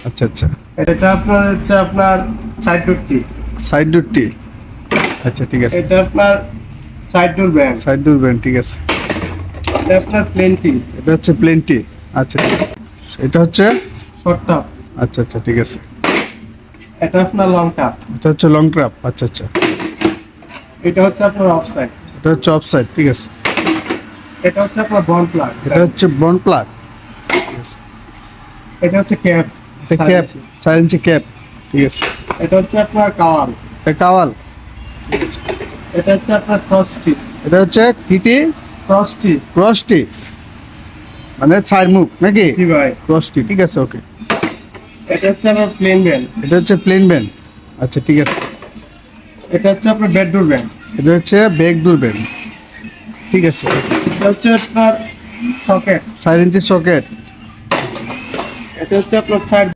আচ্ছা আচ্ছা। এটা আপনার হচ্ছে আপনার সাইড ডোরটি। সাইড ডোরটি। আচ্ছা ঠিক আছে। এটা আপনার side door band. Side door band, ঠিক আছে। এটা আপনার প্লেনটি। এটা হচ্ছে প্লেনটি। আচ্ছা ঠিক আছে। এটা হচ্ছে শর্ট কাপ। আচ্ছা আচ্ছা ঠিক আছে। এটা আপনার লং কাপ। এটা হচ্ছে লং ট্র্যাপ। আচ্ছা আচ্ছা। এটা হচ্ছে আপনার অফ সাইড। এটা হচ্ছে অফ সাইড, ঠিক আছে। এটা হচ্ছে আপনার বন্ড প্লাগ। এটা হচ্ছে বন্ড প্লাগ। ঠিক আছে। এটা হচ্ছে ক্যাপ। এটা ক্যাপ, 4 ইঞ্চি ক্যাপ, ঠিক আছে। এটা হচ্ছে আপনার কাওয়াল। এটা কাওয়াল। এটা হচ্ছে আপনার ফ্রস্টি। এটা হচ্ছে কিটি ফ্রস্টি। ক্রসটি, মানে 4 মুখ নাকি? জি ভাই। ক্রসটি, ঠিক আছে, ওকে। এটা হচ্ছে আপনার প্লেন ব্যান্ড। এটা হচ্ছে প্লেন ব্যান্ড। আচ্ছা ঠিক আছে। এটা হচ্ছে আপনার বেড ডোর ব্যান্ড। এটা হচ্ছে ব্যাক ডোর ব্যান্ড, ঠিক আছে। এটা হচ্ছে আপনার সকেট। 4 ইঞ্চি সকেট। এটা হচ্ছে আপনার সাইড